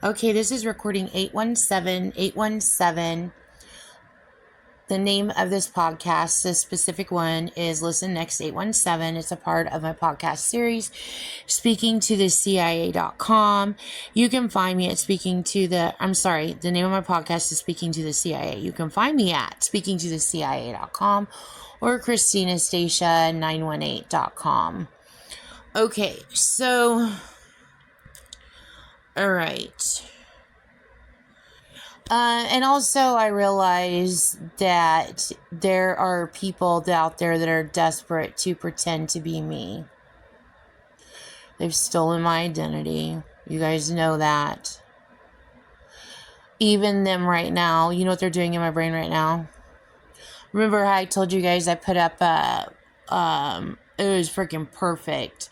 Okay, this is recording 817. The name of this podcast, this specific one, is Listen Next 817. It's a part of my podcast series, Speaking to the CIA.com. You can find me at the name of my podcast is Speaking to the CIA. You can find me at Speaking to the CIA.com or ChristinaStacia918.com. Okay, so, all right. And also I realize that there are people out there that are desperate to pretend to be me. They've stolen my identity. You guys know that. Even them right now, you know what they're doing in my brain right now? Remember how I told you guys I put up it was freaking perfect.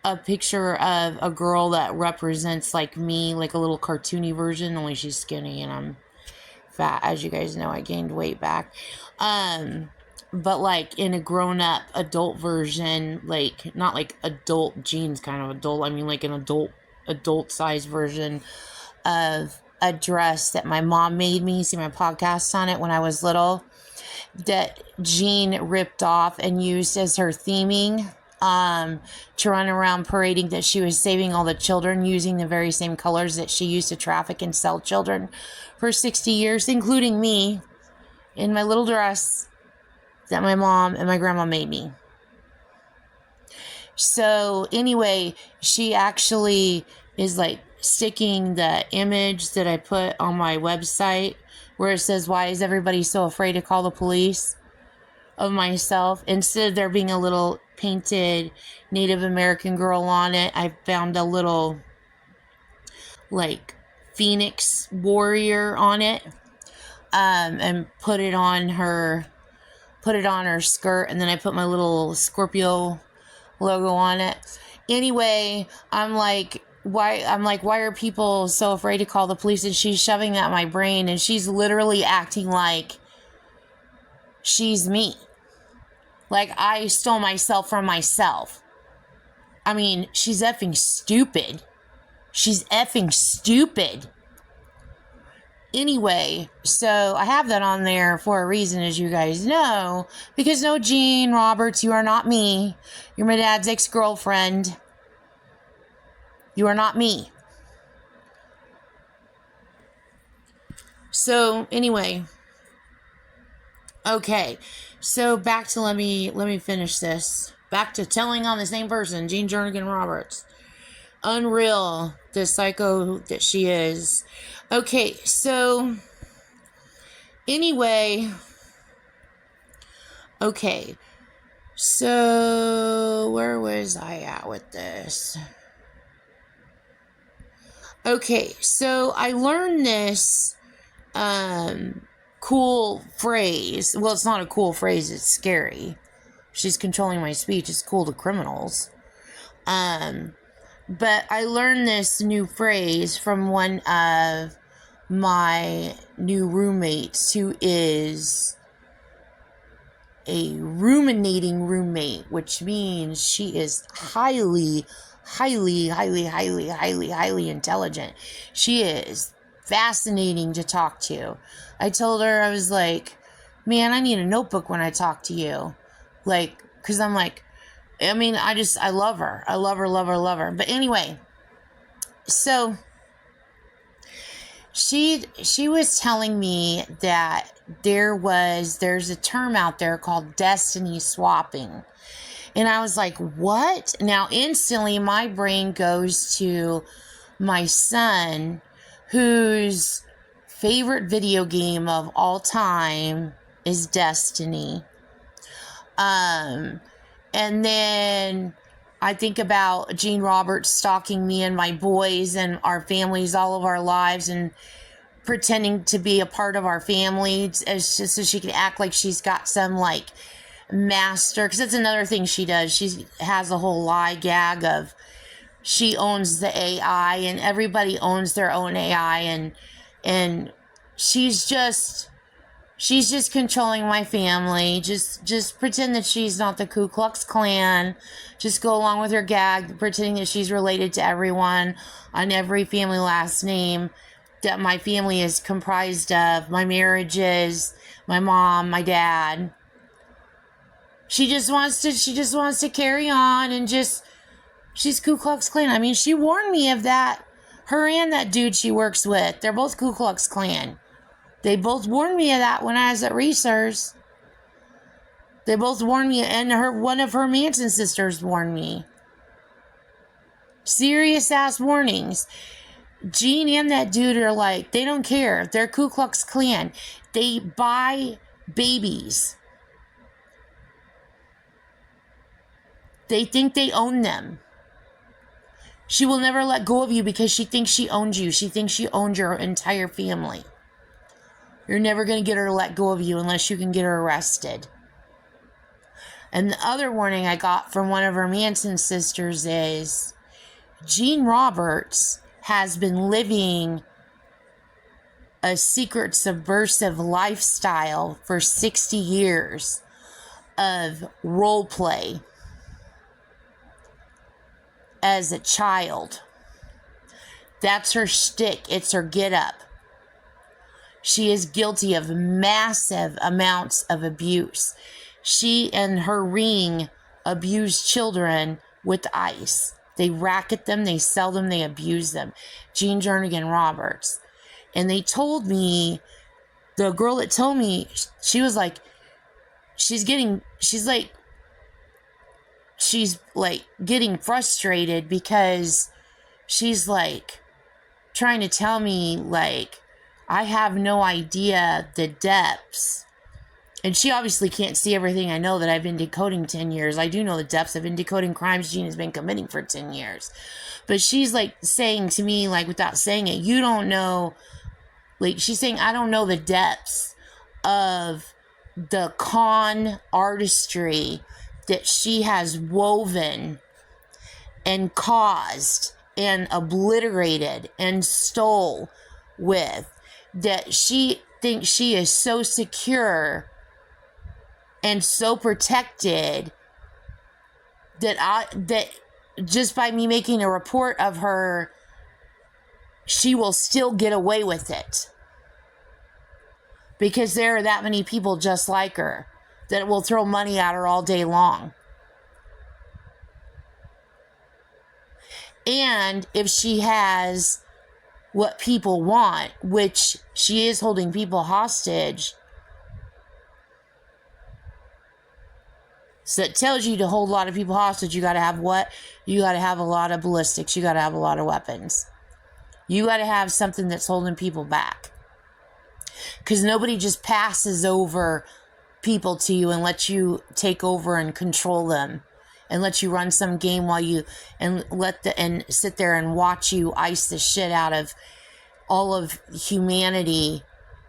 A picture of a girl that represents like me, like a little cartoony version, only she's skinny and I'm fat. As you guys know, I gained weight back. But like in a grown-up adult version, like not like adult jeans kind of adult, I mean like an adult size version of a dress that my mom made me. See my podcast on it when I was little, that Jean ripped off and used as her theming to run around parading that she was saving all the children using the very same colors that she used to traffic and sell children for 60 years, including me, in my little dress that my mom and my grandma made me. So anyway, she actually is like sticking the image that I put on my website where it says, "Why is everybody so afraid to call the police?" of myself. Instead of there being a little painted Native American girl on it, I found a little like phoenix warrior on it, and put it on her skirt, and then I put my little Scorpio logo on it. Anyway, I'm like, why are people so afraid to call the police? And she's shoving that in my brain, and she's literally acting like she's me. Like I stole myself from myself. I mean, she's effing stupid. Anyway, so I have that on there for a reason, as you guys know, because no, Jean Roberts, you are not me. You're my dad's ex-girlfriend. You are not me. So anyway, okay. So back to let me finish this. Back to telling on the same person, Jean Jernigan Roberts. Unreal, the psycho that she is. Okay, so anyway, okay, so where was I at with this? Okay, so I learned this cool phrase. Well, it's not a cool phrase, it's scary. She's controlling my speech. It's cool to criminals. But I learned this new phrase from one of my new roommates, who is a ruminating roommate, which means she is highly intelligent. She is fascinating to talk to. I told her, I was like, man, I need a notebook when I talk to you. Like, because I'm like, I mean, I love her. I love her. But anyway, so she was telling me that there's a term out there called destiny swapping. And I was like, what? Now, instantly, my brain goes to my son, whose favorite video game of all time is Destiny. And then I think about Jean Roberts stalking me and my boys and our families all of our lives and pretending to be a part of our family as just so she can act like she's got some like master, because that's another thing she does. She has a whole lie gag of she owns the AI and everybody owns their own AI, and she's just She's just controlling my family. Just pretend that she's not the Ku Klux Klan. Just go along with her gag, pretending that she's related to everyone on every family last name that my family is comprised of. My marriages, my mom, my dad. She just wants to carry on and she's Ku Klux Klan. I mean, she warned me of that. Her and that dude she works with. They're both Ku Klux Klan. They both warned me of that when I was at Reese's. They both warned me, and one of her Manson sisters warned me. Serious ass warnings. Jean and that dude are like, they don't care. They're Ku Klux Klan. They buy babies. They think they own them. She will never let go of you because she thinks she owns you. She thinks she owns your entire family. You're never going to get her to let go of you unless you can get her arrested. And the other warning I got from one of her Manson sisters is Jean Roberts has been living a secret subversive lifestyle for 60 years of role play as a child. That's her shtick. It's her get up. She is guilty of massive amounts of abuse. She and her ring abuse children with ice. They racket them, they sell them, they abuse them. Jean Jernigan Roberts. And they told me, the girl that told me, she was like, she's getting frustrated because she's like trying to tell me like, I have no idea the depths. And she obviously can't see everything I know that I've been decoding 10 years. I do know the depths. I've been decoding crimes Jean has been committing for 10 years. But she's like saying to me, like without saying it, you don't know, like she's saying, I don't know the depths of the con artistry that she has woven and caused and obliterated and stole with. That she thinks she is so secure and so protected that just by me making a report of her, she will still get away with it. Because there are that many people just like her that will throw money at her all day long. And if she has what people want, which she is holding people hostage, so it tells you to hold a lot of people hostage, you got to have what? You got to have a lot of ballistics. You got to have a lot of weapons. You got to have something that's holding people back. Because nobody just passes over people to you and lets you take over and control them. And let you run some game while you and sit there and watch you ice the shit out of all of humanity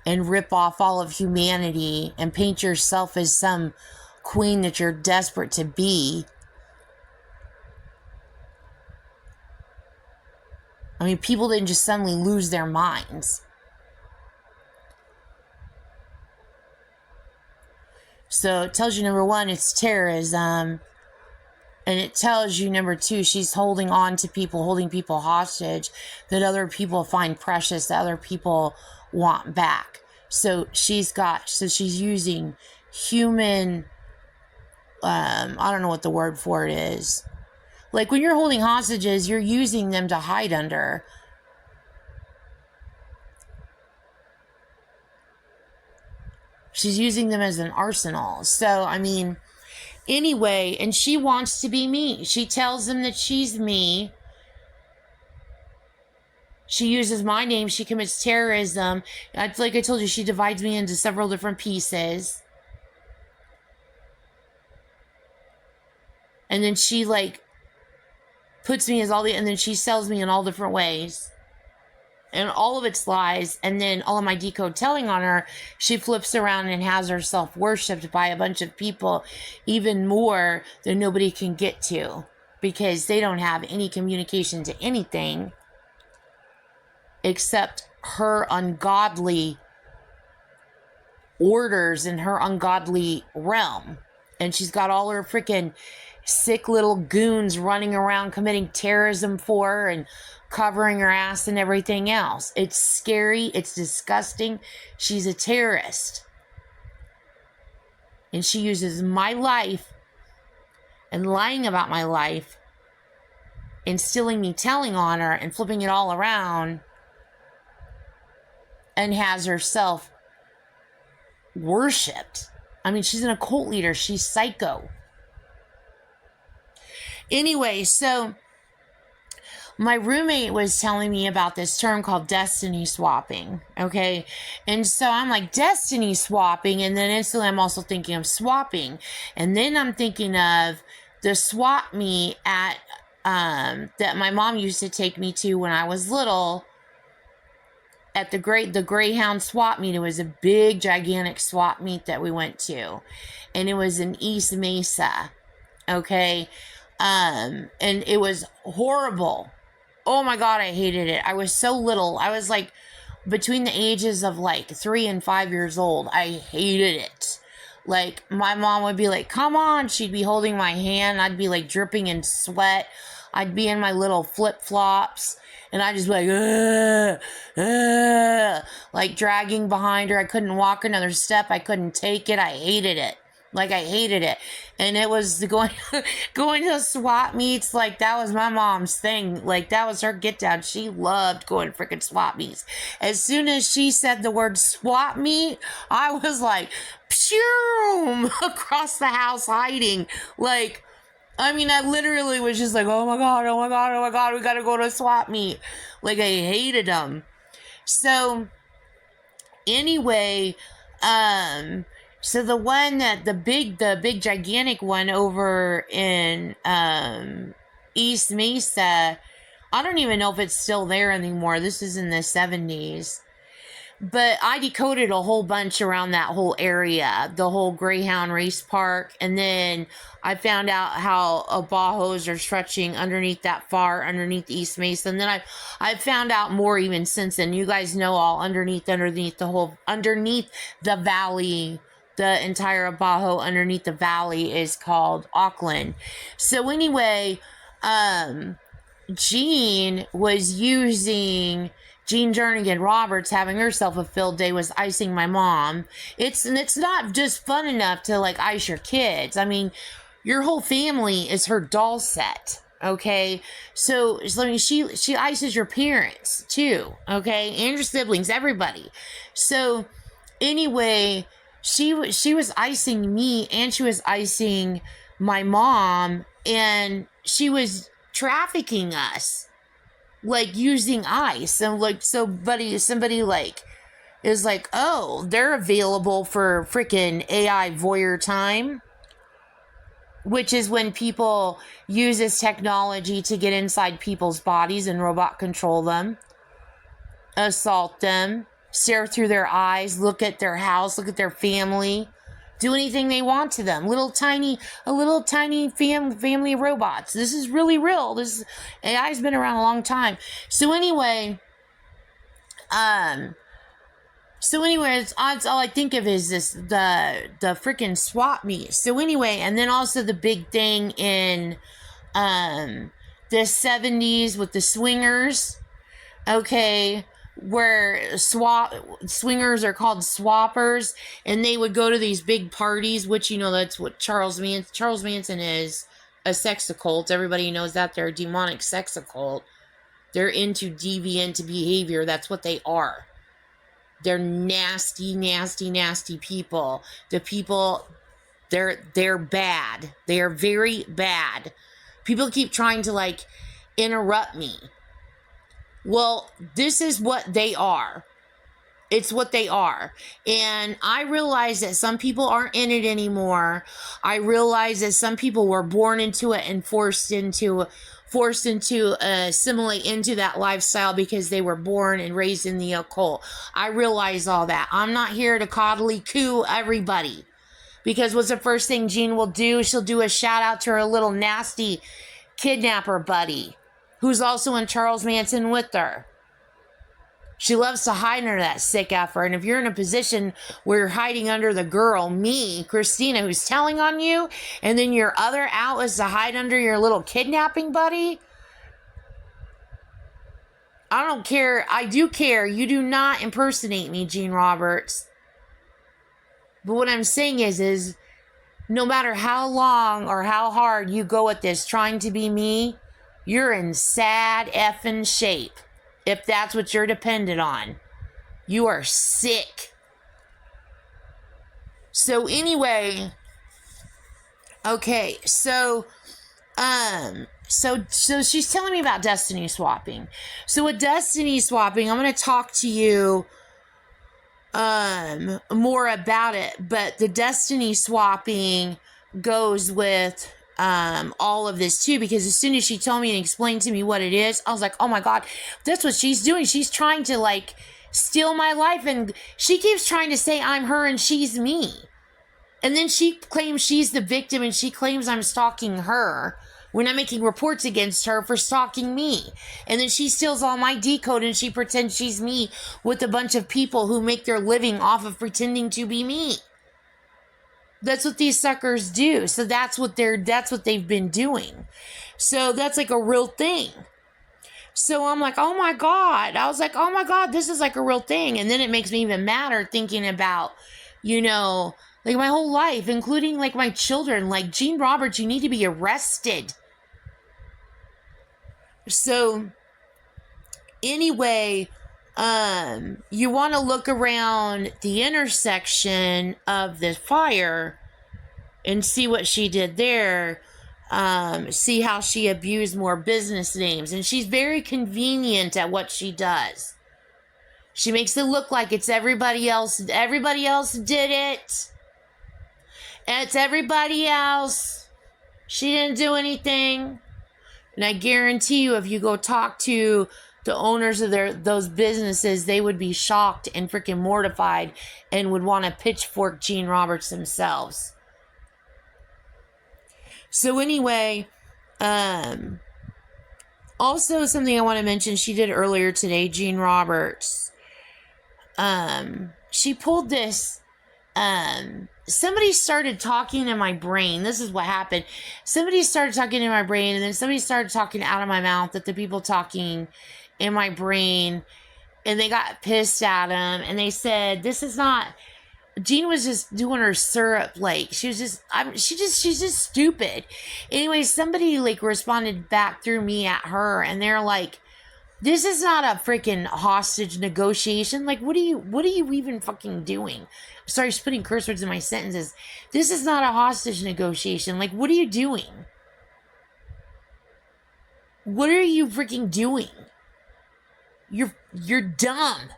and rip off all of humanity and paint yourself as some queen that you're desperate to be. I mean, people didn't just suddenly lose their minds. So it tells you, number one, it's terrorism. And it tells you, number two, she's holding on to people, holding people hostage that other people find precious, that other people want back. So she's using human, I don't know what the word for it is. Like when you're holding hostages, you're using them to hide under. She's using them as an arsenal. So, I mean, anyway, and she wants to be me. She tells them that she's me. She uses my name. She commits terrorism. Like I told you, she divides me into several different pieces. And then she like puts me as and then she sells me in all different ways. And all of it's lies. And then all of my decode telling on her, she flips around and has herself worshipped by a bunch of people, even more than nobody can get to, because they don't have any communication to anything except her ungodly orders in her ungodly realm. And she's got all her freaking sick little goons running around committing terrorism for her and covering her ass and everything else. It's scary. It's disgusting. She's a terrorist. And she uses my life and lying about my life and stealing me telling on her and flipping it all around, and has herself worshipped. I mean, she's an occult leader. She's psycho. Anyway, so my roommate was telling me about this term called destiny swapping, okay? And so I'm like, destiny swapping, and then instantly I'm also thinking of swapping. And then I'm thinking of the swap meet at that my mom used to take me to when I was little, at the Greyhound swap meet. It was a big, gigantic swap meet that we went to, and it was in East Mesa, okay? And it was horrible. Oh my God, I hated it. I was so little. I was like between the ages of like 3 and 5 years old. I hated it. Like, my mom would be like, come on. She'd be holding my hand. I'd be like dripping in sweat. I'd be in my little flip-flops. And I'd just be like, like dragging behind her. I couldn't walk another step. I couldn't take it. I hated it. Like, I hated it. And it was going to swap meets. Like, that was my mom's thing. Like, that was her get down. She loved going to freaking swap meets. As soon as she said the word swap meet, I was like, phew, across the house hiding. Like, I mean, I literally was just like, oh my God, oh my God, oh my God, we gotta go to a swap meet. Like, I hated them. So, anyway, so the one that, the big gigantic one over in, East Mesa, I don't even know if it's still there anymore. This is in the 70s. But I decoded a whole bunch around that whole area, the whole Greyhound race park. And then I found out how Abajos are stretching underneath that far, underneath East Mesa. And then I found out more even since then. You guys know all underneath the whole, underneath the valley, the entire Abajo underneath the valley is called Auckland. So anyway, Jean Jernigan Roberts, having herself a field day, was icing my mom. It's not just fun enough to like ice your kids. I mean, your whole family is her doll set. Okay, so I mean, she ices your parents too. Okay, and your siblings, everybody. So anyway, she was icing me, and she was icing my mom, and she was trafficking us. Like, using ice, and like, somebody like is like, oh, they're available for freaking AI voyeur time, which is when people use this technology to get inside people's bodies and robot control them, assault them, stare through their eyes, look at their house, look at their family, do anything they want to them. A little tiny family of robots. This is really real. AI's been around a long time. So anyway, it's all I think of is the freaking swap meet. So anyway, and then also the big thing in the 70s with the swingers. Okay, where swingers are called swappers, and they would go to these big parties, which, you know, that's what Charles Manson is, a sex occult. Everybody knows that. They're a demonic sex occult. They're into deviant behavior. That's what they are. They're nasty, nasty, nasty people. The people, they're bad. They are very bad. People keep trying to like interrupt me. Well, this is what they are. It's what they are. And I realize that some people aren't in it anymore. I realize that some people were born into it and forced to assimilate into that lifestyle because they were born and raised in the occult. I realize all that. I'm not here to coddly coo everybody. Because what's the first thing Jean will do? She'll do a shout out to her little nasty kidnapper buddy, who's also in Charles Manson with her. She loves to hide under that sick effort. And if you're in a position where you're hiding under the girl, me, Christina, who's telling on you, and then your other out is to hide under your little kidnapping buddy, I don't care. I do care. You do not impersonate me, Gene Roberts. But what I'm saying is no matter how long or how hard you go at this trying to be me, you're in sad effing shape. If that's what you're dependent on. You are sick. So anyway, okay, so she's telling me about destiny swapping. So with destiny swapping, I'm going to talk to you more about it, but the destiny swapping goes with all of this too, because as soon as she told me and explained to me what it is, I was like, oh my God, that's what she's doing. She's trying to like steal my life, and she keeps trying to say I'm her and she's me. And then she claims she's the victim, and she claims I'm stalking her when I'm making reports against her for stalking me. And then she steals all my decode and she pretends she's me with a bunch of people who make their living off of pretending to be me. That's what these suckers do. So that's what they've been doing. So that's like a real thing. So I'm like, oh my God. I was like, oh my God, this is like a real thing. And then it makes me even madder thinking about, like my whole life, including like my children. Like, Gene Roberts, you need to be arrested. So anyway, you want to look around the intersection of the fire and see what she did there. See how she abused more business names. And she's very convenient at what she does. She makes it look like it's everybody else. Everybody else did it. And it's everybody else. She didn't do anything. And I guarantee you, if you go talk to the owners of those businesses, they would be shocked and freaking mortified and would want to pitchfork Gene Roberts themselves. So anyway, also something I want to mention, she did earlier today, Gene Roberts. She pulled this, somebody started talking in my brain. This is what happened. Somebody started talking in my brain, and then somebody started talking out of my mouth at the people talking in my brain, and they got pissed at him, and they said, this is not, Jean was just doing her syrup, like, she's just stupid. Anyway, somebody, like, responded back through me at her, and they're like, this is not a freaking hostage negotiation. Like, what are you even fucking doing? Sorry, just putting curse words in my sentences. This is not a hostage negotiation. Like, what are you doing? What are you freaking doing? You're dumb.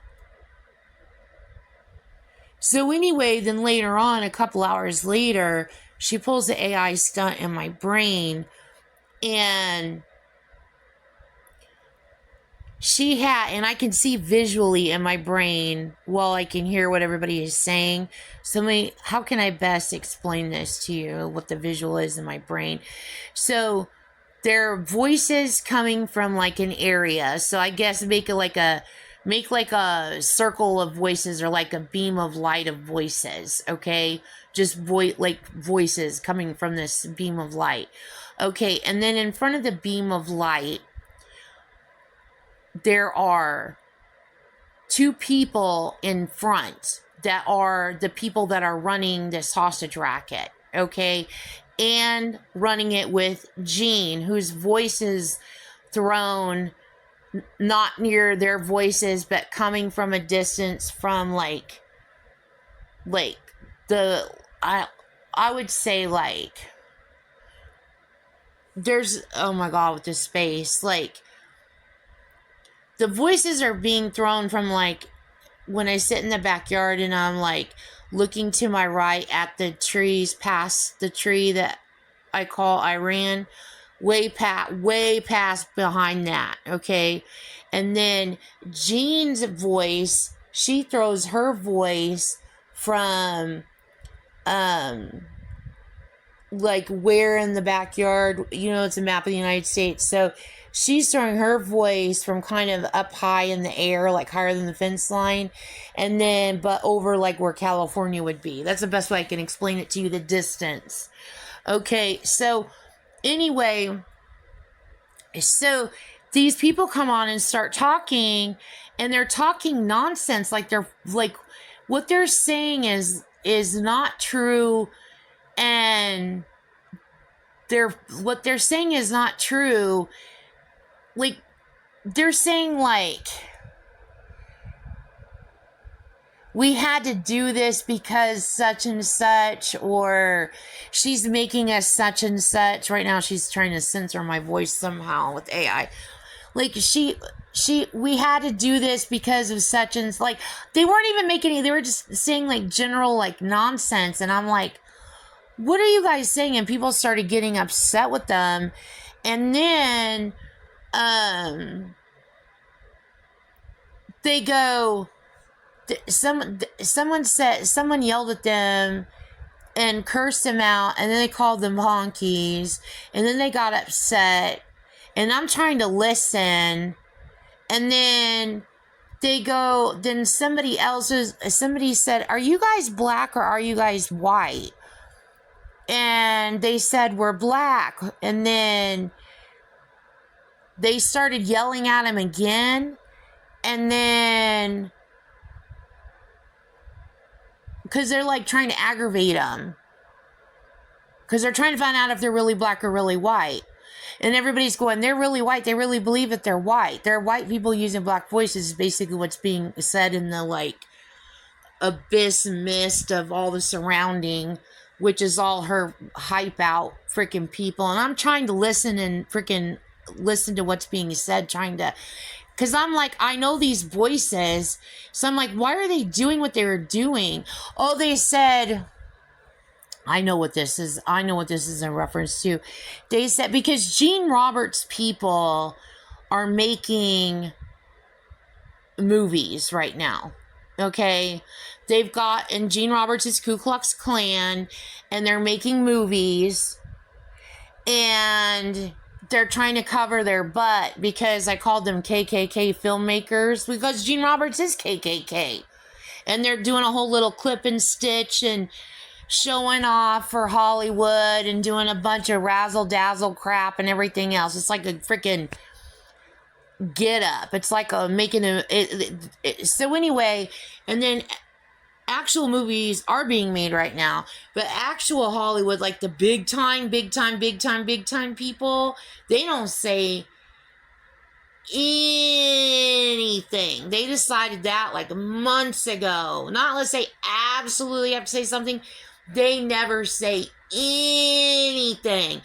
So anyway, then later on, a couple hours later, she pulls the AI stunt in my brain, and and I can see visually in my brain while I can hear what everybody is saying. So how can I best explain this to you, what the visual is in my brain? So there are voices coming from like an area. So I guess make like a circle of voices, or like a beam of light of voices. Okay. Just voices coming from this beam of light. Okay. And then in front of the beam of light, there are two people in front that are the people that are running this hostage racket, okay? And running it with Jean, whose voice is thrown not near their voices, but coming from a distance from I would say like, there's, oh my God, with the space, like, the voices are being thrown from like when I sit in the backyard and I'm like looking to my right at the trees, past the tree that I call Iran, way past behind that, okay? And then Jean's voice, she throws her voice from like where in the backyard, it's a map of the United States. So she's throwing her voice from kind of up high in the air, like higher than the fence line, and then but over like where California would be. That's the best way I can explain it to you, the distance. Okay, so anyway, so these people come on and start talking, and they're talking nonsense, like they're like what they're saying is not true, and what they're saying is not true. Like they're saying like we had to do this because such and such, or she's making us such and such. Right now she's trying to censor my voice somehow with AI. Like we had to do this because of such and like they weren't even making any, they were just saying like general like nonsense, and I'm like, what are you guys saying? And people started getting upset with them, and then they go, someone yelled at them and cursed them out, and then they called them honkies, and then they got upset, and I'm trying to listen, and then somebody said, are you guys black or are you guys white? And they said, we're black. And then they started yelling at him again. And then, because they're like trying to aggravate him. Because they're trying to find out if they're really black or really white. And everybody's going, they're really white. They really believe that they're white. They're white people using black voices is basically what's being said in the like abyss mist of all the surrounding, which is all her hype out freaking people. And I'm trying to listen and freaking listen to what's being said, because I'm like, I know these voices. So I'm like, why are they doing what they were doing? Oh, they said, I know what this is in reference to. They said, because Gene Roberts people are making movies right now. Okay? They've got, and Gene Roberts is Ku Klux Klan, and they're making movies, and they're trying to cover their butt because I called them KKK filmmakers, because Gene Roberts is KKK. And they're doing a whole little clip and stitch and showing off for Hollywood and doing a bunch of razzle dazzle crap and everything else. It's like a freaking get up. It's like so anyway, and then actual movies are being made right now, but actual Hollywood, like the big time people, they don't say anything. They decided that like months ago. Not let's say absolutely have to say something. They never say anything.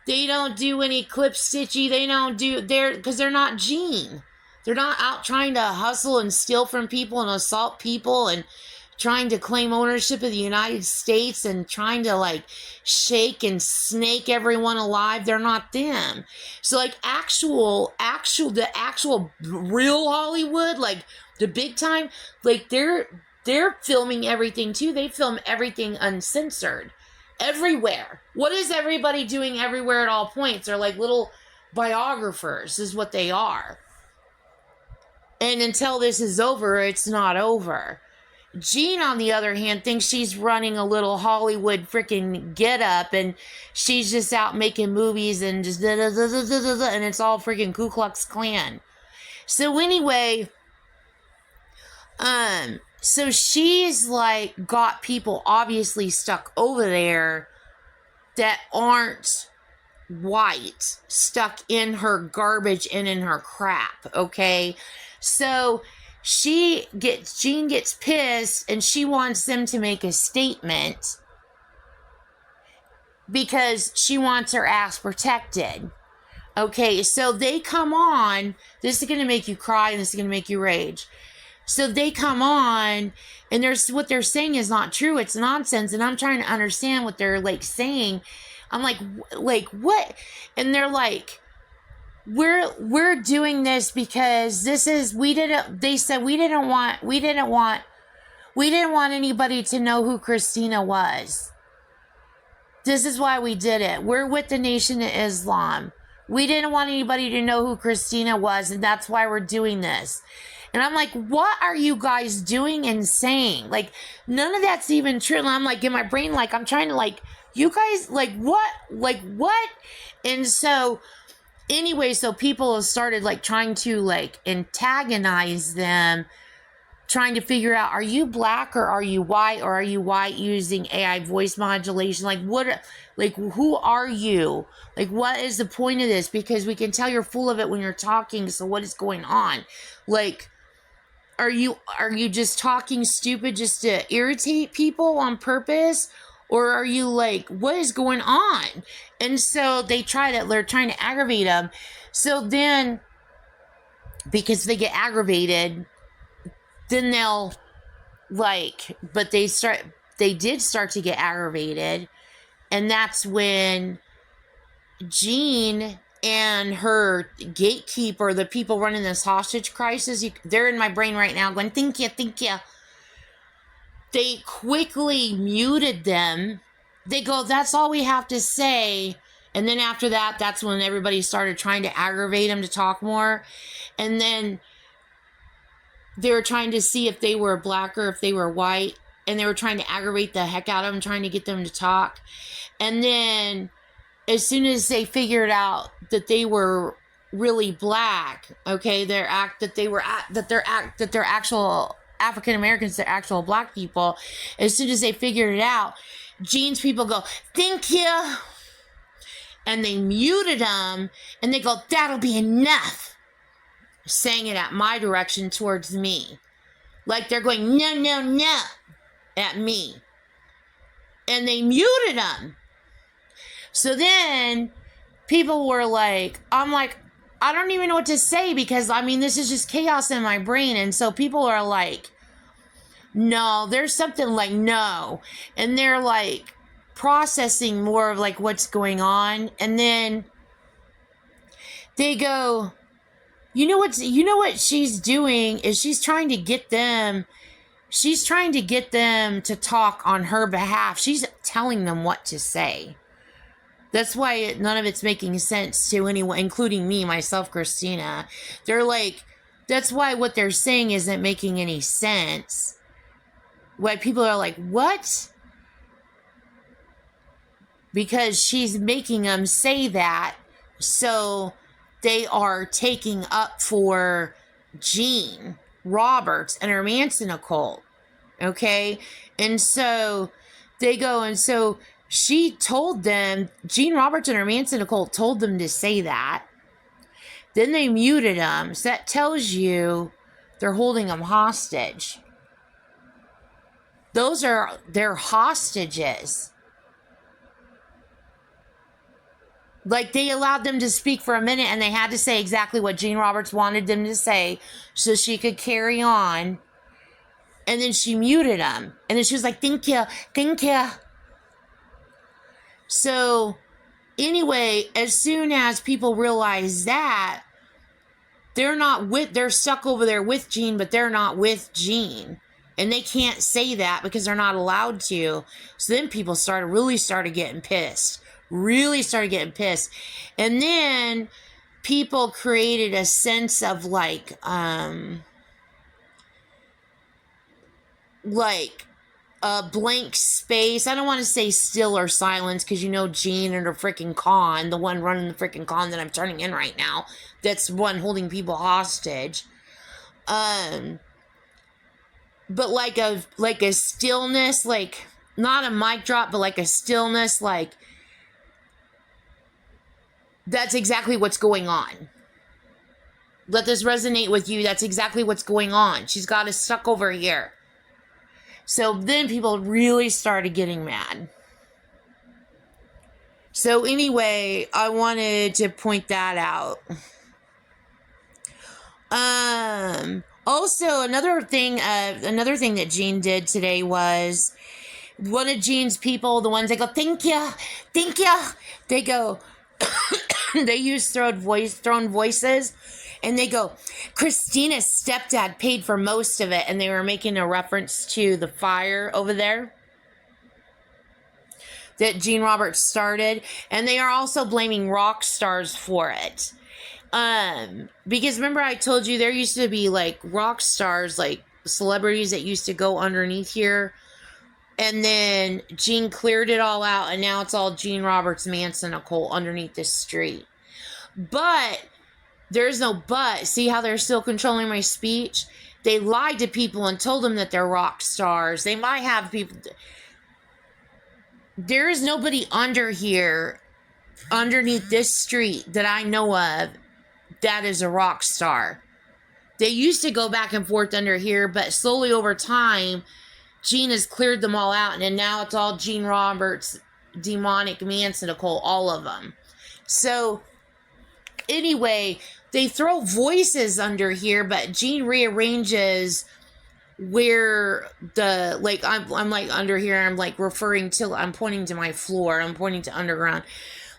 They don't do any clip stitchy. Because they're not Gene. They're not out trying to hustle and steal from people and assault people and trying to claim ownership of the United States and trying to like shake and snake everyone alive. They're not them. So like the actual real Hollywood, like the big time, like they're filming everything too. They film everything uncensored everywhere. What is everybody doing everywhere at all points? They're like little biographers is what they are. And until this is over, it's not over. Jean, on the other hand, thinks she's running a little Hollywood freaking get up, and she's just out making movies and just and it's all freaking Ku Klux Klan. So anyway, so she's like got people obviously stuck over there that aren't white, stuck in her garbage and in her crap, okay? So Jean gets pissed, and she wants them to make a statement because she wants her ass protected. Okay, so they come on. This is going to make you cry, and this is going to make you rage. So they come on, and what they're saying is not true. It's nonsense, and I'm trying to understand what they're like saying. I'm like what? And they're like, we're doing this because they said we didn't want anybody to know who Christina was. This is why we did it. We're with the Nation of Islam. We didn't want anybody to know who Christina was, and that's why we're doing this. And I'm like, what are you guys doing and saying? Like, none of that's even true. And I'm like, in my brain, like, I'm trying to, like, you guys, like, what? Like, what? And so, anyway, so people have started, like, trying to, like, antagonize them, trying to figure out, are you black or are you white, or are you white using AI voice modulation? Like, what, like, who are you? Like, what is the point of this? Because we can tell you're full of it when you're talking, so what is going on? Like, are you just talking stupid just to irritate people on purpose? Or are you like, what is going on? And so they're trying to aggravate them. So then, because they get aggravated, then they'll, like, but they did start to get aggravated. And that's when Jean and her gatekeeper, the people running this hostage crisis, they're in my brain right now going, think ya. They quickly muted them. They go, that's all we have to say. And then after that, that's when everybody started trying to aggravate them to talk more. And then they were trying to see if they were black or if they were white. And they were trying to aggravate the heck out of them, trying to get them to talk. And then as soon as they figured out that they were really black, okay, they're actual African Americans, they're actual black people. As soon as they figured it out, Jean's people go, thank you. And they muted them, and they go, that'll be enough. Saying it at my direction towards me. Like they're going, no, at me. And they muted them. So then people were like, I'm like, I don't even know what to say, because I mean, this is just chaos in my brain. And so people are like, no, there's something, like, no. And they're like processing more of like what's going on. And then they go, you know what she's doing is she's trying to get them to talk on her behalf. She's telling them what to say. That's why none of it's making sense to anyone, including me, myself, Christina. They're like, that's why what they're saying isn't making any sense. Why people are like, what? Because she's making them say that, so they are taking up for Jean Roberts and her Manson occult. Okay? And so they go, and so she told them, Jean Roberts and her Manson occult told them to say that. Then they muted them. So that tells you they're holding them hostage. They're hostages. Like, they allowed them to speak for a minute, and they had to say exactly what Jean Roberts wanted them to say so she could carry on. And then she muted them. And then she was like, thank you. So, anyway, as soon as people realize that, they're stuck over there with Jean, but they're not with Jean. And they can't say that because they're not allowed to. So then people started getting pissed. Really started getting pissed. And then people created a sense of like a blank space. I don't want to say still or silence, because you know Jean and her freaking con, the one running the freaking con that I'm turning in right now, that's one holding people hostage. But like a stillness, like not a mic drop, but like a stillness, like that's exactly what's going on. Let this resonate with you. That's exactly what's going on. She's got us stuck over here. So then people really started getting mad. So anyway, I wanted to point that out. Also, another thing that Jean did today was one of Jean's people, the ones that go, thank you, they go, they use thrown voices, and they go, Christina's stepdad paid for most of it, and they were making a reference to the fire over there. that Gene Roberts started, and they are also blaming rock stars for it. Because remember I told you there used to be like rock stars, like celebrities that used to go underneath here, and then Gene cleared it all out, and now it's all Gene Roberts Manson occult underneath this street. But there's no but. See how they're still controlling my speech? They lied to people and told them that they're rock stars. They might have people. There is nobody under here, underneath this street that I know of, that is a rock star. They used to go back and forth under here, but slowly over time, Gene has cleared them all out, and now it's all Gene Roberts, demonic Manson occult, all of them. So, anyway, they throw voices under here, but Gene rearranges where the, like, I'm like under here, I'm like referring to, I'm pointing to my floor, I'm pointing to underground.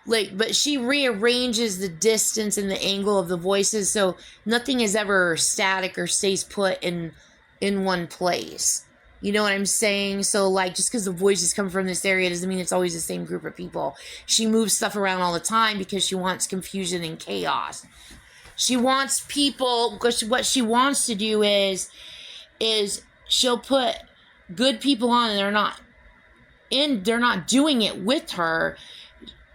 Like, but she rearranges the distance and the angle of the voices, so nothing is ever static or stays put in one place. You know what I'm saying? So, like, just because the voices come from this area doesn't mean it's always the same group of people. She moves stuff around all the time because she wants confusion and chaos. She wants people, because what she wants to do is she'll put good people on, and they're not doing it with her.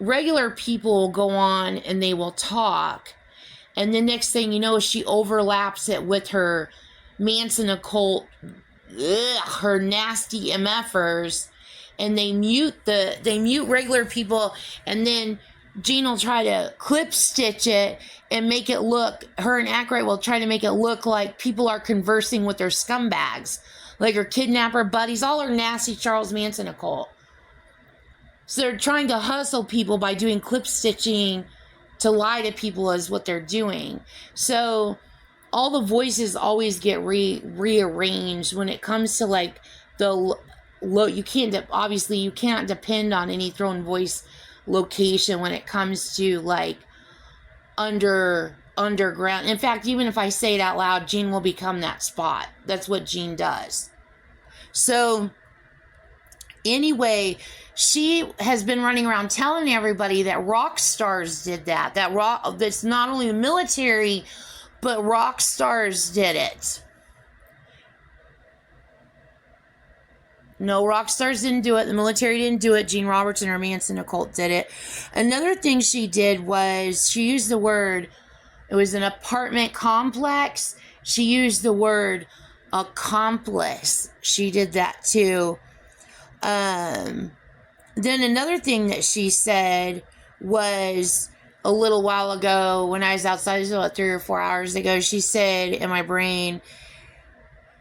Regular people will go on and they will talk, and the next thing you know, she overlaps it with her Manson occult, her nasty MFers, and they mute regular people, and then Gene will try to clip stitch it and make it look, her and Ackroyd will try to make it look like people are conversing with their scumbags, like her kidnapper buddies, all her nasty Charles Manson occult. So they're trying to hustle people by doing clip stitching to lie to people is what they're doing. So all the voices always get rearranged when it comes to like the low. You can't depend on any thrown voice location when it comes to like underground. In fact, even if I say it out loud, Gene will become that spot. That's what Gene does. So anyway, she has been running around telling everybody that rock stars did that. That's not only the military, but rock stars did it. No, rock stars didn't do it. The military didn't do it. Gene Roberts and her Manson occult did it. Another thing she did was she used the word, it was an apartment complex. She used the word accomplice. She did that too. Then another thing that she said was a little while ago when I was outside, about 3 or 4 hours ago, she said in my brain,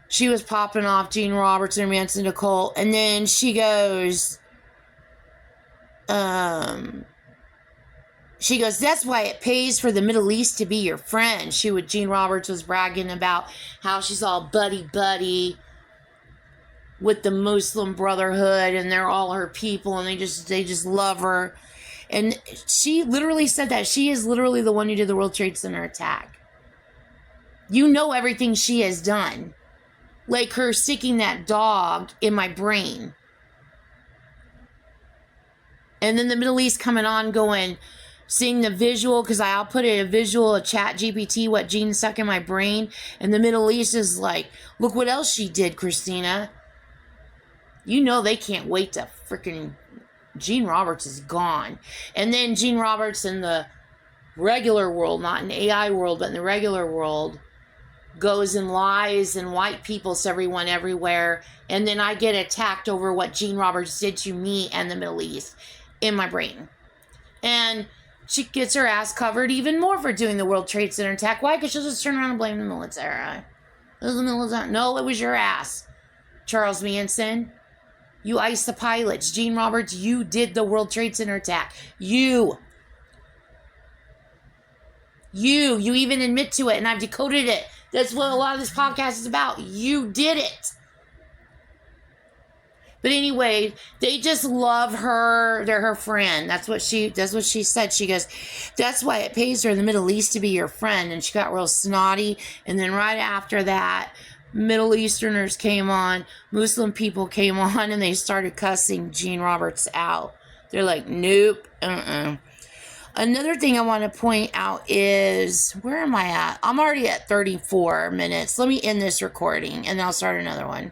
she was popping off Gene Roberts and Manson occult, and then she goes, that's why it pays for the Middle East to be your friend. Gene Roberts was bragging about how she's all buddy with the Muslim Brotherhood, and they're all her people, and they just love her. And she literally said that she is literally the one who did the World Trade Center attack. You know everything she has done. Like her sticking that dog in my brain. And then the Middle East coming on going, seeing the visual, because I'll put a visual, a chat GPT, what Gene stuck in my brain. And the Middle East is like, look what else she did, Christina. You know they can't wait to freaking... Gene Roberts is gone. And then Gene Roberts in the regular world, not in AI world, but in the regular world, goes and lies and white peoples everyone everywhere. And then I get attacked over what Gene Roberts did to me and the Middle East in my brain. And she gets her ass covered even more for doing the World Trade Center attack. Why? Because she'll just turn around and blame the military. It was the military. No, it was your ass, Charles Manson. You iced the pilots. Gene Roberts, you did the World Trade Center attack. You even admit to it, and I've decoded it. That's what a lot of this podcast is about. You did it. But anyway, they just love her. They're her friend. That's what she said. She goes, that's why it pays her in the Middle East to be your friend. And she got real snotty. And then right after that, Middle Easterners came on, Muslim people came on, and they started cussing Gene Roberts out. They're like, nope, Another thing I want to point out is, where am I at? I'm already at 34 minutes. Let me end this recording and I'll start another one.